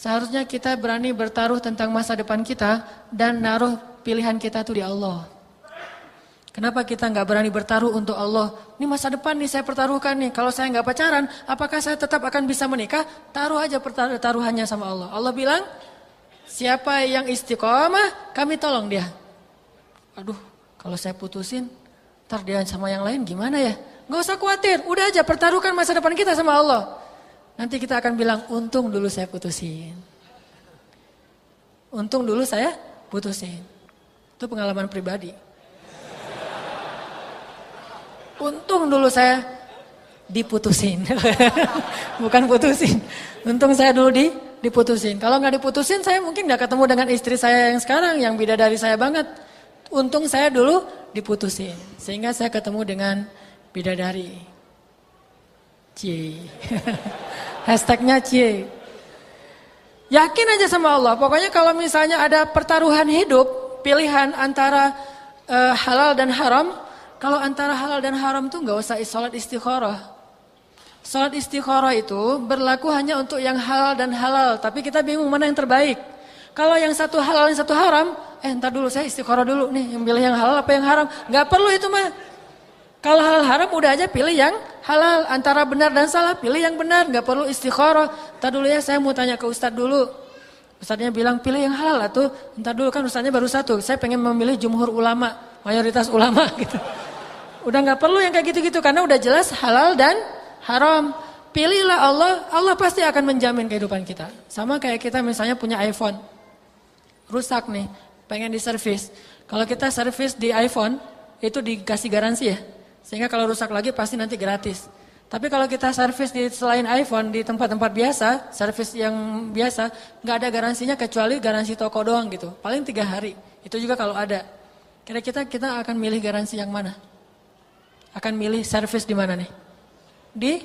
Seharusnya kita berani bertaruh tentang masa depan kita dan naruh pilihan kita tuh di Allah. Kenapa kita nggak berani bertaruh untuk Allah? Ini masa depan nih saya pertaruhkan nih. Kalau saya nggak pacaran, apakah saya tetap akan bisa menikah? Taruh aja taruhannya sama Allah. Allah bilang, siapa yang istiqomah, kami tolong dia. Aduh, kalau saya putusin, ntar dia sama yang lain gimana ya? Nggak usah khawatir, udah aja pertaruhkan masa depan kita sama Allah. Nanti kita akan bilang, untung dulu saya putusin. Untung dulu saya putusin. Itu pengalaman pribadi. Untung dulu saya diputusin. Bukan putusin. Untung saya dulu diputusin. Kalau nggak diputusin, saya mungkin nggak ketemu dengan istri saya yang sekarang, yang bidadari saya banget. Untung saya dulu diputusin. Sehingga saya ketemu dengan bidadari. Cie. Hashtagnya cie. Yakin aja sama Allah. Pokoknya kalau misalnya ada pertaruhan hidup, pilihan antara halal dan haram. Kalau antara halal dan haram tuh nggak usah sholat istikharah. Sholat istikharah itu berlaku hanya untuk yang halal dan halal. Tapi kita bingung mana yang terbaik. Kalau yang satu halal yang satu haram, ntar dulu saya istikharah dulu nih. Yang pilih yang halal apa yang haram. Nggak perlu itu mah. Kalau halal haram udah aja pilih yang halal. Antara benar dan salah pilih yang benar. Nggak perlu istikharah. Ntar dulu ya saya mau tanya ke ustadz dulu. Ustadznya bilang pilih yang halal tuh. Ntar dulu kan ustadznya baru satu. Saya pengen memilih jumhur ulama. Mayoritas ulama gitu. Udah gak perlu yang kayak gitu-gitu karena udah jelas halal dan haram. Pilihlah Allah, Allah pasti akan menjamin kehidupan kita. Sama kayak kita misalnya punya iPhone. Rusak nih, pengen diservis. Kalau kita servis di iPhone, itu dikasih garansi ya. Sehingga kalau rusak lagi pasti nanti gratis. Tapi kalau kita servis di selain iPhone, di tempat-tempat biasa, servis yang biasa, gak ada garansinya kecuali garansi toko doang gitu. Paling 3 hari, itu juga kalau ada. Kira-kira kita akan milih garansi yang mana? Akan milih servis di mana nih? Di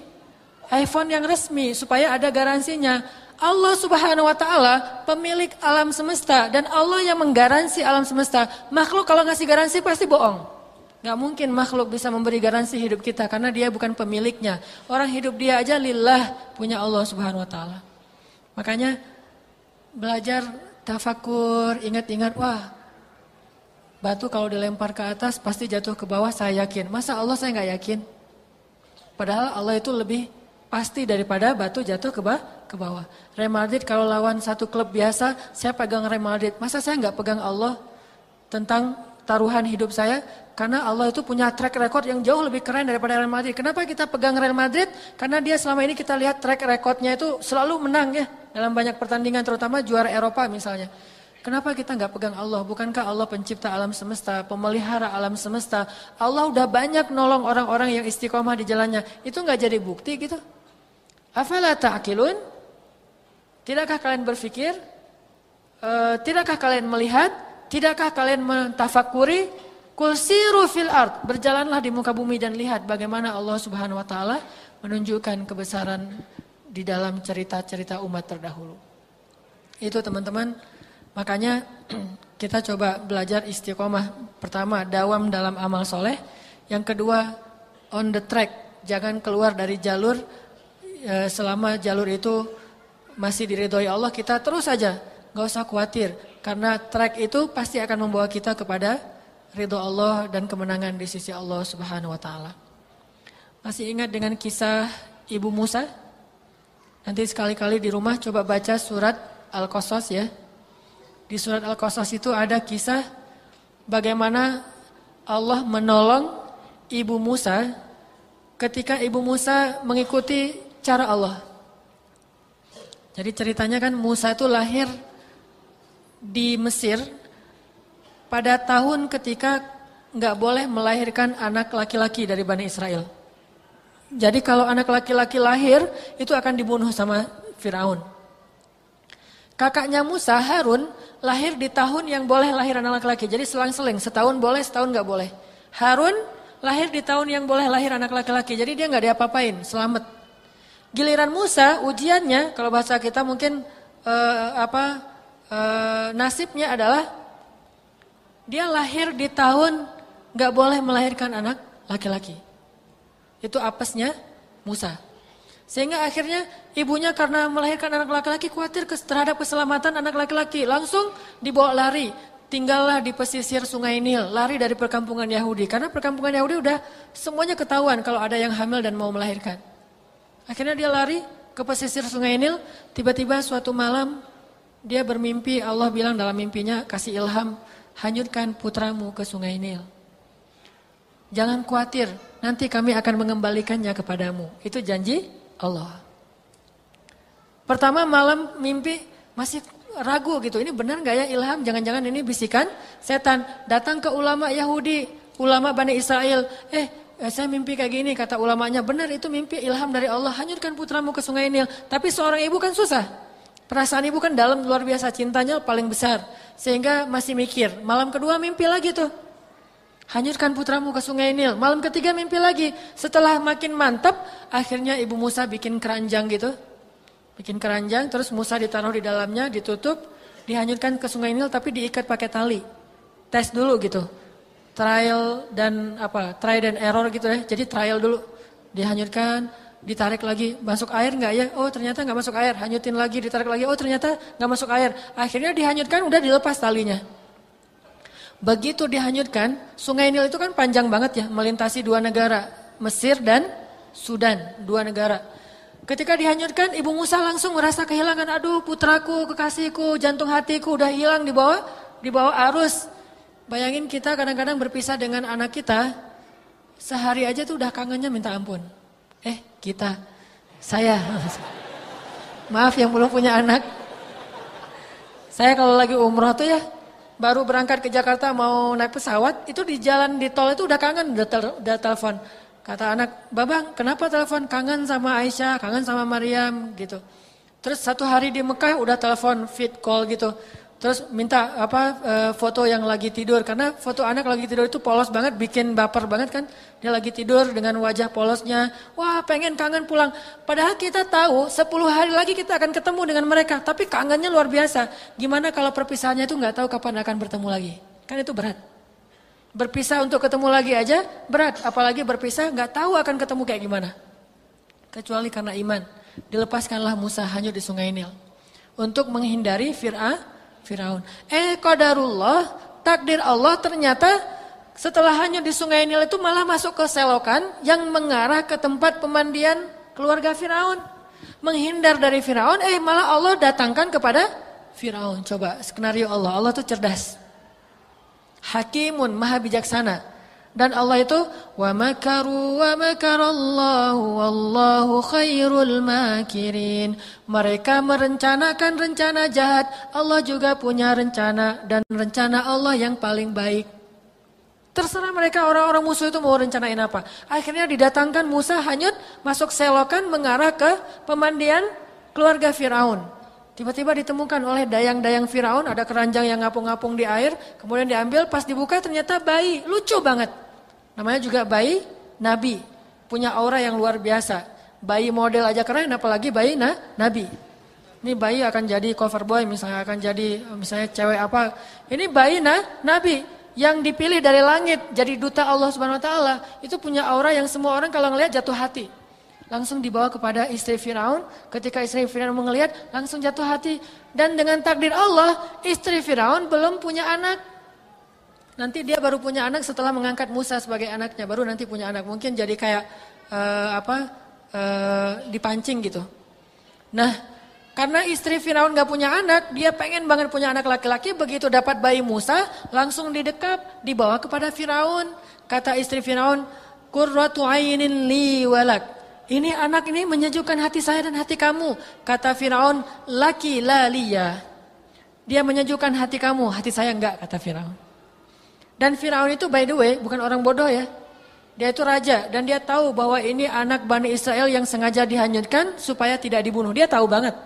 iPhone yang resmi supaya ada garansinya. Allah Subhanahu wa taala pemilik alam semesta dan Allah yang menggaransi alam semesta. Makhluk kalau ngasih garansi pasti bohong. Gak mungkin makhluk bisa memberi garansi hidup kita karena dia bukan pemiliknya. Orang hidup dia aja lillah punya Allah Subhanahu wa taala. Makanya belajar tafakur, ingat-ingat, wah, batu kalau dilempar ke atas pasti jatuh ke bawah, saya yakin. Masa Allah saya nggak yakin? Padahal Allah itu lebih pasti daripada batu jatuh ke bawah. Real Madrid kalau lawan satu klub biasa, saya pegang Real Madrid. Masa saya nggak pegang Allah tentang taruhan hidup saya? Karena Allah itu punya track record yang jauh lebih keren daripada Real Madrid. Kenapa kita pegang Real Madrid? Karena dia selama ini kita lihat track recordnya itu selalu menang ya. Dalam banyak pertandingan terutama juara Eropa misalnya. Kenapa kita nggak pegang Allah? Bukankah Allah pencipta alam semesta, pemelihara alam semesta? Allah udah banyak nolong orang-orang yang istiqomah di jalannya. Itu nggak jadi bukti gitu? Afala ta'qilun? Tidakkah kalian berpikir? Tidakkah kalian melihat? Tidakkah kalian mentafakuri? Qul siru fil ard. Berjalanlah di muka bumi dan lihat bagaimana Allah Subhanahu wa taala menunjukkan kebesaran di dalam cerita-cerita umat terdahulu. Itu teman-teman. Makanya kita coba belajar istiqomah. Pertama, dawam dalam amal soleh. Yang kedua, on the track. Jangan keluar dari jalur. Selama jalur itu masih diridhoi Allah, kita terus saja. Gak usah khawatir. Karena track itu pasti akan membawa kita kepada ridho Allah dan kemenangan di sisi Allah Subhanahu wa taala. Masih ingat dengan kisah Ibu Musa? Nanti sekali-kali di rumah coba baca surat Al-Qasas ya. Di surat Al-Qasas itu ada kisah bagaimana Allah menolong Ibu Musa ketika Ibu Musa mengikuti cara Allah. Jadi ceritanya kan Musa itu lahir di Mesir pada tahun ketika nggak boleh melahirkan anak laki-laki dari Bani Israel. Jadi kalau anak laki-laki lahir itu akan dibunuh sama Firaun. Kakaknya Musa, Harun, lahir di tahun yang boleh lahir anak laki-laki. Jadi selang-seling, setahun boleh, setahun gak boleh. Harun lahir di tahun yang boleh lahir anak laki-laki. Jadi dia gak diapa-apain, selamat. Giliran Musa, ujiannya, kalau bahasa kita mungkin nasibnya adalah dia lahir di tahun gak boleh melahirkan anak laki-laki. Itu apesnya Musa. Sehingga akhirnya ibunya karena melahirkan anak laki-laki khawatir terhadap keselamatan anak laki-laki. Langsung dibawa lari. Tinggallah di pesisir Sungai Nil, lari dari perkampungan Yahudi. Karena perkampungan Yahudi udah semuanya ketahuan kalau ada yang hamil dan mau melahirkan. Akhirnya dia lari ke pesisir Sungai Nil, tiba-tiba suatu malam dia bermimpi, Allah bilang dalam mimpinya, kasih ilham, hanyutkan putramu ke Sungai Nil. Jangan khawatir, nanti kami akan mengembalikannya kepadamu. Itu janji Allah. Pertama malam mimpi masih ragu gitu, ini benar gak ya ilham? Jangan-jangan ini bisikan setan. Datang ke ulama Yahudi, ulama Bani Israel. Saya mimpi kayak gini, kata ulamanya. Benar itu mimpi ilham dari Allah, hanyutkan putramu ke Sungai Nil. Tapi seorang ibu kan susah. Perasaan ibu kan dalam luar biasa, cintanya paling besar. Sehingga masih mikir. Malam kedua mimpi lagi tuh. Hanyutkan putramu ke Sungai Nil. Malam ketiga mimpi lagi. Setelah makin mantap, akhirnya ibu Musa bikin keranjang gitu. Bikin keranjang, terus Musa ditaruh di dalamnya, ditutup, dihanyutkan ke Sungai Nil tapi diikat pakai tali. Tes dulu gitu. Trial dan error gitu ya. Jadi trial dulu. Dihanyutkan, ditarik lagi, masuk air enggak ya? Oh, ternyata enggak masuk air. Hanyutin lagi, ditarik lagi. Oh, ternyata enggak masuk air. Akhirnya dihanyutkan, udah dilepas talinya. Begitu dihanyutkan, Sungai Nil itu kan panjang banget ya, melintasi dua negara, Mesir dan Sudan, dua negara. Ketika dihanyutkan, Ibu Musa langsung merasa kehilangan, aduh putraku, kekasihku, jantung hatiku udah hilang di bawah arus. Bayangin kita kadang-kadang berpisah dengan anak kita, sehari aja tuh udah kangennya minta ampun. Saya, maaf yang belum punya anak. Saya kalau lagi umroh tuh ya, baru berangkat ke Jakarta mau naik pesawat, itu di jalan di tol itu udah kangen, udah telepon. Kata anak, Babang kenapa telepon? Kangen sama Aisyah, kangen sama Maryam gitu. Terus satu hari di Mekah udah telepon fit call gitu. Terus minta foto yang lagi tidur. Karena foto anak lagi tidur itu polos banget, bikin baper banget kan. Dia lagi tidur dengan wajah polosnya. Wah pengen kangen pulang. Padahal kita tahu 10 hari lagi kita akan ketemu dengan mereka. Tapi kangennya luar biasa. Gimana kalau perpisahannya itu gak tahu kapan akan bertemu lagi. Kan itu berat. Berpisah untuk ketemu lagi aja berat, apalagi berpisah nggak tahu akan ketemu kayak gimana. Kecuali karena iman, dilepaskanlah Musa hanyut di Sungai Nil untuk menghindari Firaun. Qadarullah, takdir Allah ternyata setelah hanyut di Sungai Nil itu malah masuk ke selokan yang mengarah ke tempat pemandian keluarga Firaun. Menghindar dari Firaun, malah Allah datangkan kepada Firaun. Coba skenario Allah tuh cerdas. Hakimun, maha bijaksana. Dan Allah itu wa makaru wa makarallahu wallahu khairul makirin. Mereka merencanakan rencana jahat, Allah juga punya rencana dan rencana Allah yang paling baik. Terserah mereka orang-orang musuh itu mau rencanain apa. Akhirnya didatangkan Musa hanyut masuk selokan mengarah ke pemandian keluarga Firaun. Tiba-tiba ditemukan oleh dayang-dayang Firaun, ada keranjang yang ngapung-ngapung di air, kemudian diambil, pas dibuka ternyata bayi, lucu banget. Namanya juga bayi Nabi, punya aura yang luar biasa. Bayi model aja keren, apalagi bayi Nabi. Ini bayi akan jadi cover boy, misalnya akan jadi cewek apa. Ini bayi Nabi yang dipilih dari langit, jadi duta Allah Subhanahu Wa Taala. Itu punya aura yang semua orang kalau ngelihat jatuh hati. Langsung dibawa kepada istri Firaun. Ketika istri Firaun melihat, langsung jatuh hati. Dan dengan takdir Allah, istri Firaun belum punya anak. Nanti dia baru punya anak setelah mengangkat Musa sebagai anaknya. Baru nanti punya anak. Mungkin jadi kayak dipancing gitu. Nah, karena istri Firaun gak punya anak, dia pengen banget punya anak laki-laki. Begitu dapat bayi Musa, langsung didekap, dibawa kepada Firaun. Kata istri Firaun, qurratu ainin li walak. Ini anak ini menyejukkan hati saya dan hati kamu. Kata Firaun, laki la liya. Dia menyejukkan hati kamu, hati saya enggak, kata Firaun. Dan Firaun itu by the way bukan orang bodoh ya. Dia itu raja dan dia tahu bahwa ini anak Bani Israel yang sengaja dihanyutkan supaya tidak dibunuh. Dia tahu banget.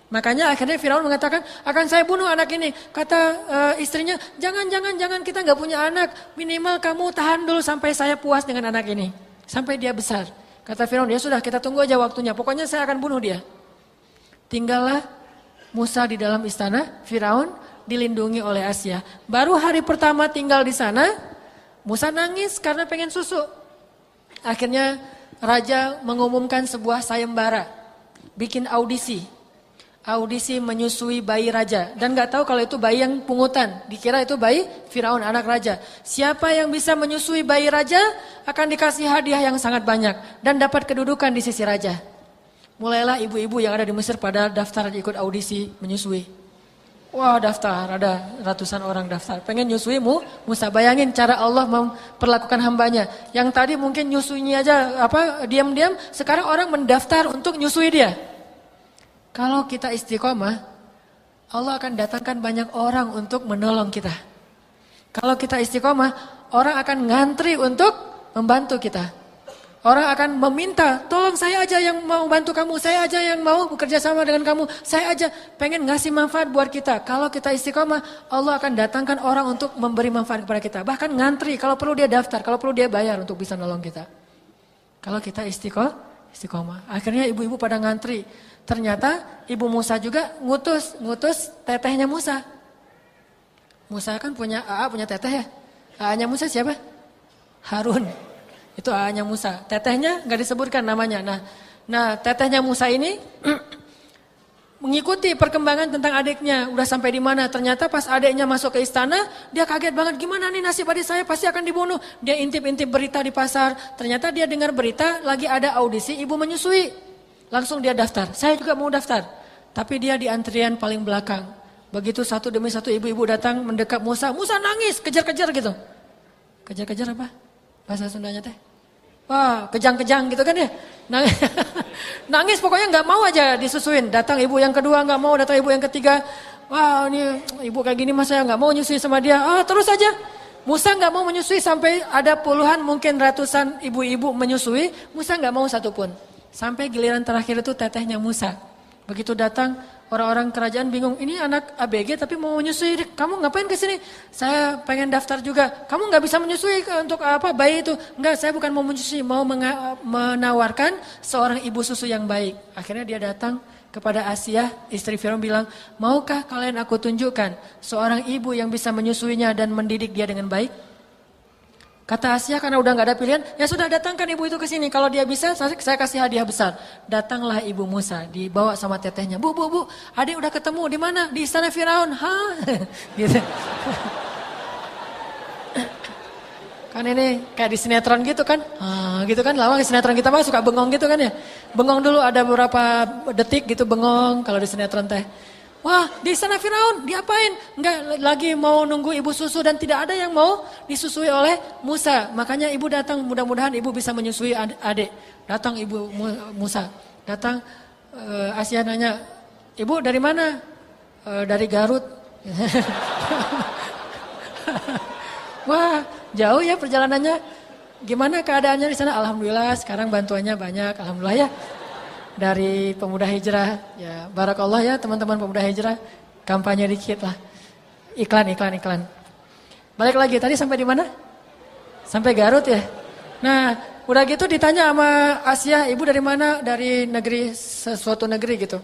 Makanya akhirnya Firaun mengatakan, akan saya bunuh anak ini. Kata istrinya, jangan kita enggak punya anak. Minimal kamu tahan dulu sampai saya puas dengan anak ini. Sampai dia besar. Kata Firaun, ya sudah kita tunggu aja waktunya. Pokoknya saya akan bunuh dia. Tinggallah Musa di dalam istana Firaun dilindungi oleh Asia. Baru hari pertama tinggal di sana, Musa nangis karena pengen susu. Akhirnya raja mengumumkan sebuah sayembara, bikin audisi menyusui bayi raja, dan nggak tahu kalau itu bayi yang pungutan, dikira itu bayi Firaun anak raja. Siapa yang bisa menyusui bayi raja akan dikasih hadiah yang sangat banyak dan dapat kedudukan di sisi raja. Mulailah ibu-ibu yang ada di Mesir pada daftar ikut audisi menyusui. Wah, daftar, ada ratusan orang daftar, pengen nyusui Musa. Bayangin cara Allah memperlakukan hambanya. Yang tadi mungkin nyusuinya aja diam-diam, sekarang orang mendaftar untuk nyusui dia. Kalau kita istiqomah, Allah akan datangkan banyak orang untuk menolong kita. Kalau kita istiqomah, orang akan ngantri untuk membantu kita. Orang akan meminta, tolong saya aja yang mau bantu kamu, saya aja yang mau bekerja sama dengan kamu, saya aja pengen ngasih manfaat buat kita. Kalau kita istiqomah, Allah akan datangkan orang untuk memberi manfaat kepada kita. Bahkan ngantri, kalau perlu dia daftar, kalau perlu dia bayar untuk bisa nolong kita. Kalau kita istiqomah. Akhirnya ibu-ibu pada ngantri. Ternyata ibu Musa juga ngutus tetehnya Musa. Musa kan punya teteh ya. AA-nya Musa siapa? Harun. Itu AA-nya Musa. Tetehnya nggak disebutkan namanya. Nah tetehnya Musa ini mengikuti perkembangan tentang adiknya. Udah sampai di mana? Ternyata pas adiknya masuk ke istana, dia kaget banget. Gimana nih nasib adik saya? Pasti akan dibunuh. Dia intip-intip berita di pasar. Ternyata dia dengar berita lagi ada audisi ibu menyusui. Langsung dia daftar, saya juga mau daftar. Tapi dia di antrian paling belakang. Begitu satu demi satu ibu-ibu datang mendekat Musa. Musa nangis, kejar-kejar gitu. Kejar-kejar apa? Bahasa Sundanya teh? Wah, kejang-kejang gitu kan ya. Nangis pokoknya gak mau aja disusuin. Datang ibu yang kedua gak mau, datang ibu yang ketiga. Wah ini ibu kayak gini mas saya gak mau nyusui sama dia. Terus aja. Musa gak mau menyusui sampai ada puluhan mungkin ratusan ibu-ibu menyusui. Musa gak mau satupun. Sampai giliran terakhir itu tetehnya Musa. Begitu datang orang-orang kerajaan bingung. Ini anak ABG tapi mau menyusui. Kamu ngapain ke sini? Saya pengen daftar juga. Kamu nggak bisa menyusui untuk apa bayi itu? Enggak, saya bukan mau menyusui, mau menawarkan seorang ibu susu yang baik. Akhirnya dia datang kepada Asia, istri Firaun bilang, maukah kalian aku tunjukkan seorang ibu yang bisa menyusuinya dan mendidik dia dengan baik? Kata Asia karena udah gak ada pilihan, ya sudah datangkan ibu itu ke sini. Kalau dia bisa, saya kasih hadiah besar. Datanglah ibu Musa, dibawa sama tetehnya. Bu, adik udah ketemu di mana? Di istana Firaun. Hah? Gitu. Kan ini kayak di sinetron gitu kan? Gitu kan, lama di sinetron kita mah suka bengong gitu kan ya? Bengong dulu ada beberapa detik gitu bengong kalau di sinetron teh. Wah, di istana Firaun, diapain? Enggak, lagi mau nunggu ibu susu dan tidak ada yang mau disusui oleh Musa. Makanya ibu datang, mudah-mudahan ibu bisa menyusui adik. Datang ibu Musa, datang Asia nanya, ibu dari mana? Dari Garut. Wah, jauh ya perjalanannya. Gimana keadaannya di sana? Alhamdulillah, sekarang bantuannya banyak, alhamdulillah ya. Dari Pemuda Hijrah, ya barakallah ya teman-teman Pemuda Hijrah, kampanye dikit lah, iklan. Balik lagi, tadi sampai di mana? Sampai Garut ya. Nah, udah gitu ditanya sama Asia, ibu dari mana? Dari negeri, sesuatu negeri gitu.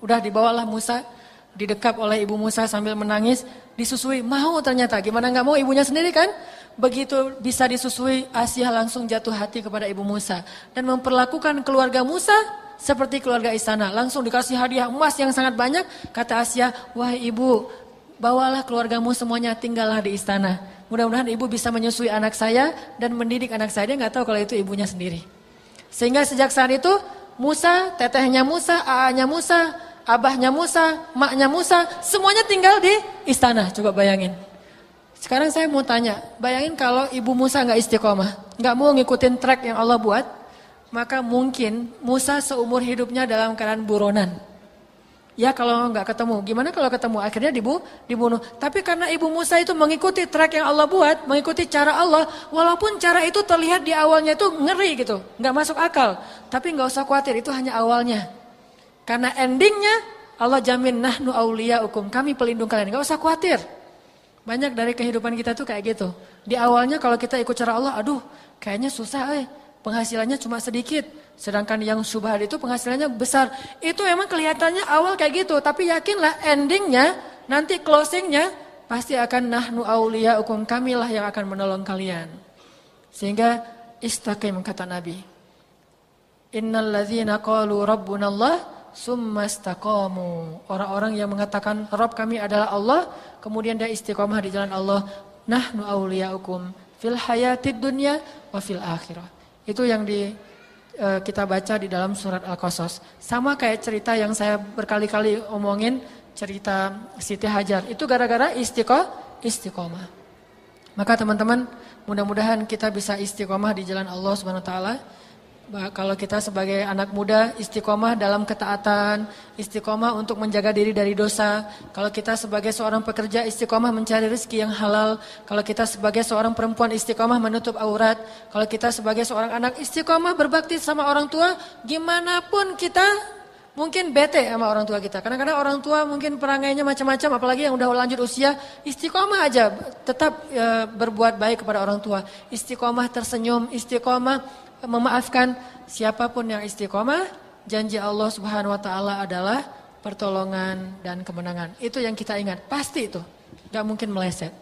Udah dibawalah Musa, didekap oleh ibu Musa sambil menangis, disusui, mau ternyata, gimana gak mau ibunya sendiri kan? Begitu bisa disusui, Asia langsung jatuh hati kepada ibu Musa. Dan memperlakukan keluarga Musa seperti keluarga istana. Langsung dikasih hadiah emas yang sangat banyak. Kata Asia, wah ibu, bawalah keluargamu semuanya tinggallah di istana. Mudah-mudahan ibu bisa menyusui anak saya dan mendidik anak saya. Dia gak tahu kalau itu ibunya sendiri. Sehingga sejak saat itu, Musa, tetehnya Musa, AA-nya Musa, abahnya Musa, maknya Musa, semuanya tinggal di istana. Coba bayangin. Sekarang saya mau tanya, bayangin kalau ibu Musa gak istiqomah, gak mau ngikutin track yang Allah buat, maka mungkin Musa seumur hidupnya dalam keadaan buronan. Ya kalau gak ketemu, gimana kalau ketemu? Akhirnya dibunuh. Tapi karena ibu Musa itu mengikuti track yang Allah buat, mengikuti cara Allah, walaupun cara itu terlihat di awalnya itu ngeri gitu, gak masuk akal. Tapi gak usah khawatir, itu hanya awalnya. Karena endingnya Allah jamin, nahnu auliyaukum, kami pelindung kalian, gak usah khawatir. Banyak dari kehidupan kita tuh kayak gitu. Di awalnya kalau kita ikut cara Allah, aduh kayaknya susah penghasilannya cuma sedikit. Sedangkan yang syubhat itu penghasilannya besar. Itu emang kelihatannya awal kayak gitu. Tapi yakinlah endingnya, nanti closingnya pasti akan nahnu auliyaukum, kamilah yang akan menolong kalian. Sehingga istaqim kata Nabi. Innal ladzina qalu rabbunallah summa istaqamu. Orang-orang yang mengatakan Rabb kami adalah Allah, kemudian dia istiqomah di jalan Allah. Nahnu awliyaukum fil hayatid dunya wa fil akhirah. Itu yang kita baca di dalam surat Al-Qasas. Sama kayak cerita yang saya berkali-kali omongin, cerita Siti Hajar. Itu gara-gara istiqomah. Maka teman-teman, mudah-mudahan kita bisa istiqomah di jalan Allah Subhanahu wa taala. Kalau kita sebagai anak muda istiqomah dalam ketaatan, istiqomah untuk menjaga diri dari dosa. Kalau kita sebagai seorang pekerja istiqomah mencari rezeki yang halal. Kalau kita sebagai seorang perempuan istiqomah menutup aurat. Kalau kita sebagai seorang anak istiqomah berbakti sama orang tua, gimana pun kita mungkin bete sama orang tua kita. Kadang-kadang orang tua mungkin perangainya macam-macam, apalagi yang udah lanjut usia, istiqomah aja, tetap berbuat baik kepada orang tua. Istiqomah tersenyum, istiqomah memaafkan. Siapapun yang istiqomah, janji Allah Subhanahu wa taala adalah pertolongan dan kemenangan. Itu yang kita ingat, pasti itu. Gak mungkin meleset.